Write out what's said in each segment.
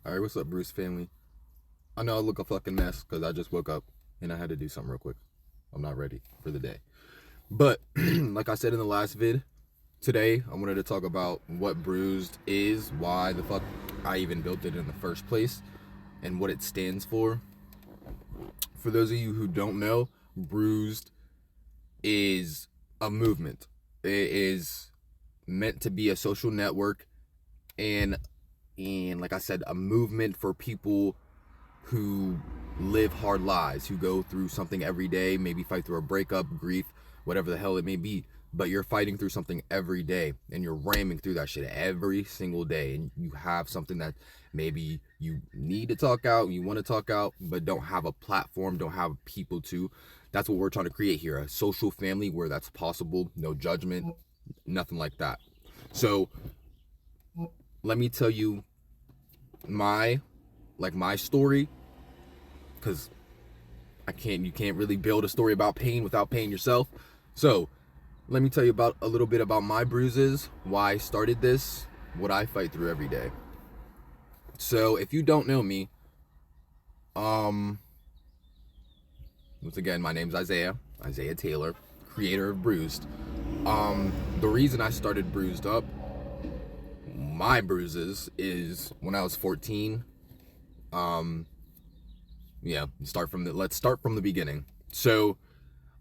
Alright, what's up, Bruce family? I know I look a fucking mess because I just woke up and I had to do something real quick. I'm not ready for the day. But, like I said in the last vid, today I wanted to talk about what Bruised is, why the fuck I even built it in the first place, and what it stands for. For those of you who don't know, Bruised is a movement. It is meant to be a social network and like I said, a movement for people who live hard lives, who go through something every day, maybe fight through a breakup, grief, whatever the hell it may be. But you're fighting through something every day and you're ramming through that shit every single day. And you have something that maybe you need to talk out, you want to talk out, but don't have a platform, don't have people to. That's what we're trying to create here, a social family where that's possible, no judgment, nothing like that. So let me tell you my story, because you can't really build a story about pain without pain yourself. So let me tell you about a little bit about my bruises, why I started this, what I fight through every day. So if you don't know me, once again, my name's Isaiah Taylor, creator of Bruised. The reason I started Bruised Up, my bruises, is when I was 14. Let's start from the beginning. So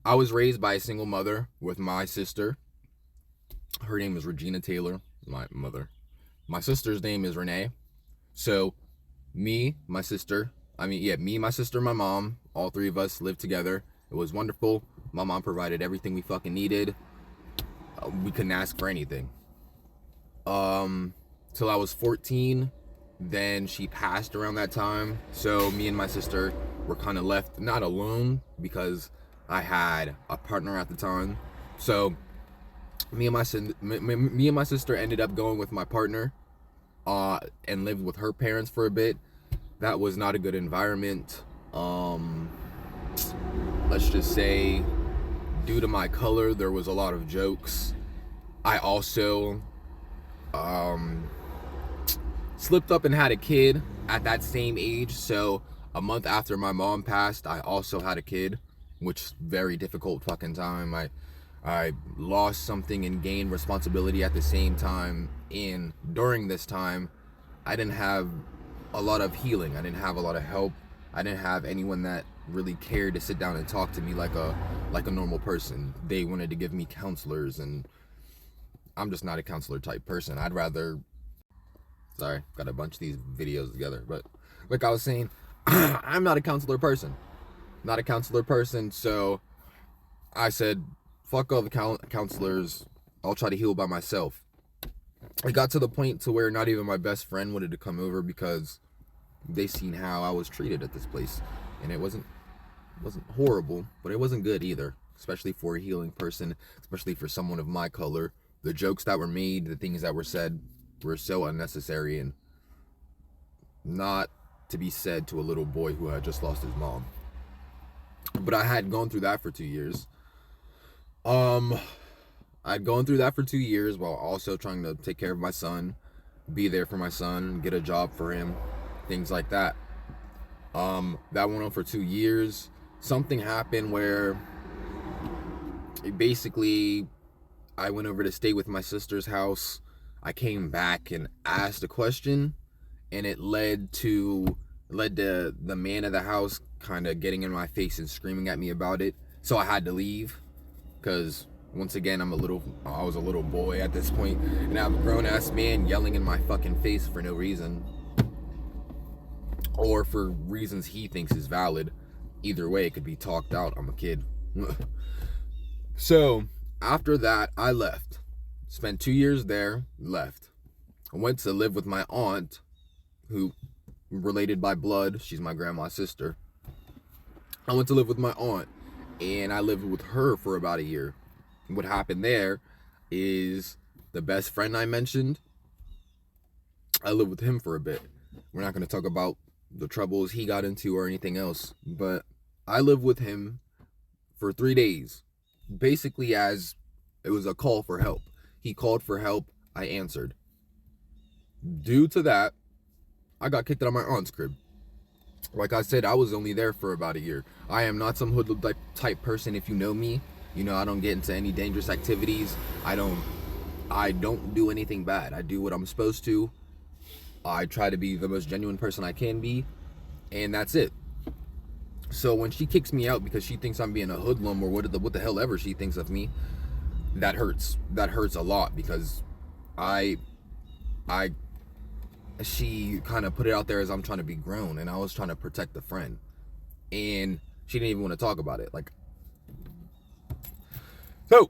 I was raised by a single mother with my sister. Her name is Regina Taylor, my mother. My sister's name is Renee. So me, my sister, my mom, all three of us lived together. It was wonderful. My mom provided everything we fucking needed. We couldn't ask for anything. Till I was 14. Then she passed around that time. So me and my sister were kind of left, not alone, because I had a partner at the time. So me and my sister ended up going with my partner and lived with her parents for a bit. That was not a good environment. Let's just say, due to my color, there was a lot of jokes. I also slipped up and had a kid at that same age. So a month after my mom passed, I also had a kid, which very difficult fucking time. I lost something and gained responsibility at the same time. And during this time, I didn't have a lot of healing. I didn't have a lot of help. I didn't have anyone that really cared to sit down and talk to me like a normal person. They wanted to give me counselors, and I'm just not a counselor type person. I'd rather, sorry, got a bunch of these videos together, but like I was saying, I'm not a counselor person. Not a counselor person, so I said, fuck all the counselors. I'll try to heal by myself. It got to the point to where not even my best friend wanted to come over because they seen how I was treated at this place, and it wasn't horrible, but it wasn't good either, especially for a healing person, especially for someone of my color. The jokes that were made, the things that were said, were so unnecessary and not to be said to a little boy who had just lost his mom. But I had gone through that for 2 years. I'd gone through that for 2 years while also trying to take care of my son, be there for my son, get a job for him, things like that. That went on for 2 years. Something happened where basically I went over to stay with my sister's house. I came back and asked a question, and it led to the man of the house kind of getting in my face and screaming at me about it. So I had to leave, because once again, I was a little boy at this point, and I have a grown-ass man yelling in my fucking face for no reason, or for reasons he thinks is valid. Either way, it could be talked out. I'm a kid. So after that, I left. Spent 2 years there, left. I went to live with my aunt, who related by blood. She's my grandma's sister. I went to live with my aunt, and I lived with her for about a year. What happened there is the best friend I mentioned, I lived with him for a bit. We're not going to talk about the troubles he got into or anything else, but I lived with him for 3 days, basically as it was a call for help. He called for help, I answered. Due to that, I got kicked out of my aunt's crib. Like I said, I was only there for about a year. I am not some hood type person. If you know me, you know I don't get into any dangerous activities. I don't do anything bad. I do what I'm supposed to. I try to be the most genuine person I can be, and that's it. So when she kicks me out because she thinks I'm being a hoodlum or what the hell ever she thinks of me, that hurts. That hurts a lot because I she kind of put it out there as I'm trying to be grown, and I was trying to protect the friend, and she didn't even want to talk about it. Like, so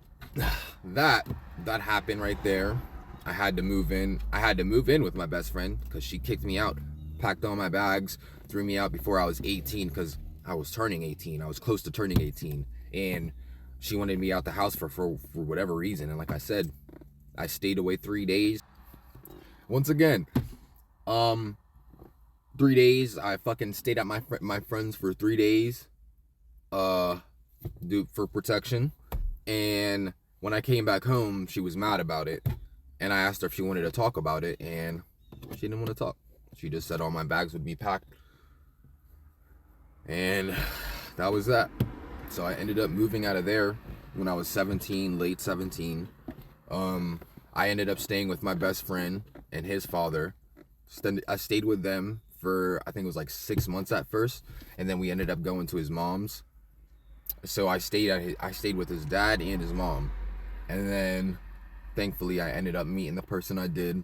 that happened right there. I had to move in. I had to move in with my best friend because she kicked me out, packed all my bags, threw me out before I was 18 because I was turning 18. I was close to turning 18, and she wanted me out the house for whatever reason. And like I said, I stayed away 3 days. Once again, 3 days. I fucking stayed at my friends for 3 days, for protection. And when I came back home, she was mad about it. And I asked her if she wanted to talk about it, and she didn't want to talk. She just said all my bags would be packed. And that was that. So I ended up moving out of there when I was 17, late 17. I ended up staying with my best friend and his father. I stayed with them for, I think it was like 6 months at first, and then we ended up going to his mom's. So I stayed with his dad and his mom, and then thankfully I ended up meeting the person I did,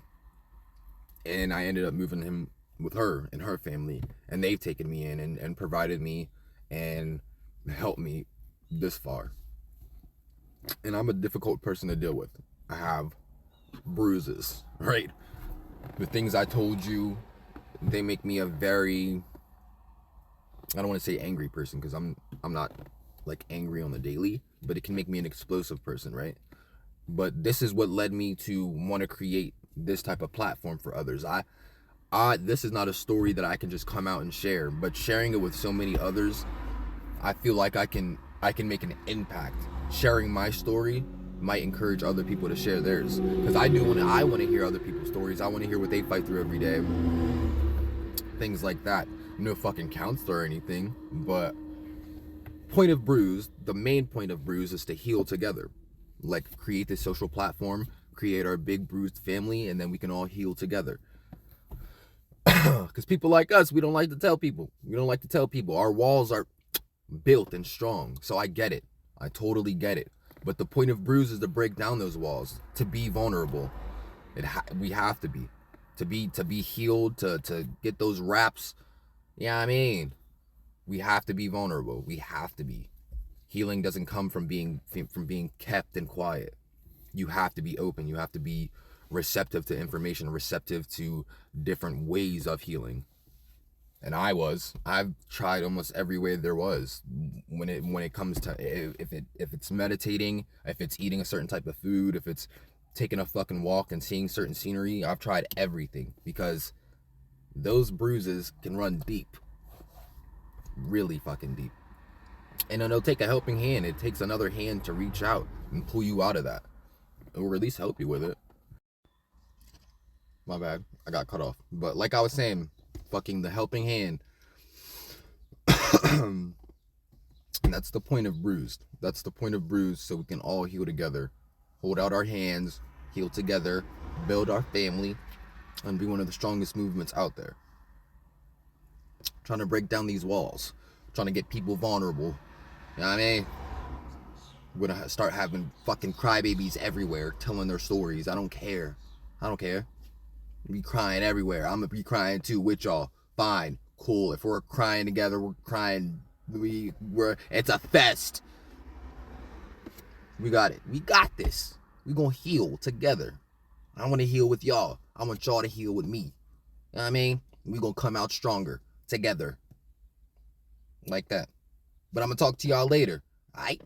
and I ended up moving him with her and her family, and they've taken me in and provided me and helped me this far. And I'm a difficult person to deal with. I have bruises, right? The things I told you, they make me a very, I don't want to say angry person, because I'm not like angry on the daily, but it can make me an explosive person, right? But this is what led me to want to create this type of platform for others. This is not a story that I can just come out and share, but sharing it with so many others, I feel like I can make an impact. Sharing my story might encourage other people to share theirs, because I want to hear other people's stories. I want to hear what they fight through every day, things like that. No fucking counselor or anything, but the main point of Bruised is to heal together. Like, create this social platform, create our big bruised family, and then we can all heal together. Because people like us, we don't like to tell people. Our walls are built and strong. So I get it. I totally get it. But the point of Bruised is to break down those walls, to be vulnerable. We have to be. To be healed, to get those raps. Yeah, I mean, we have to be vulnerable. We have to be. Healing doesn't come from being kept and quiet. You have to be open. You have to be receptive to information, receptive to different ways of healing. And I've tried almost every way there was. When it comes to, if it's meditating, if it's eating a certain type of food, if it's taking a fucking walk and seeing certain scenery, I've tried everything, because those bruises can run deep, really fucking deep. And it'll take a helping hand. It takes another hand to reach out and pull you out of that, or at least help you with it. My bad, I got cut off. But like I was saying, fucking the helping hand. And that's the point of Bruised. So we can all heal together, hold out our hands, heal together, build our family, and be one of the strongest movements out there. Trying to break down these walls, trying to get people vulnerable. You know what I mean? We're gonna start having fucking crybabies everywhere telling their stories. I don't care. Be crying everywhere. I'm gonna be crying too with y'all. Fine, cool. If we're crying together, we're crying. It's a fest. We got it. We got this. We gonna heal together. I want to heal with y'all. I want y'all to heal with me. You know what I mean? We gonna come out stronger together. Like that. But I'm gonna talk to y'all later. Alright?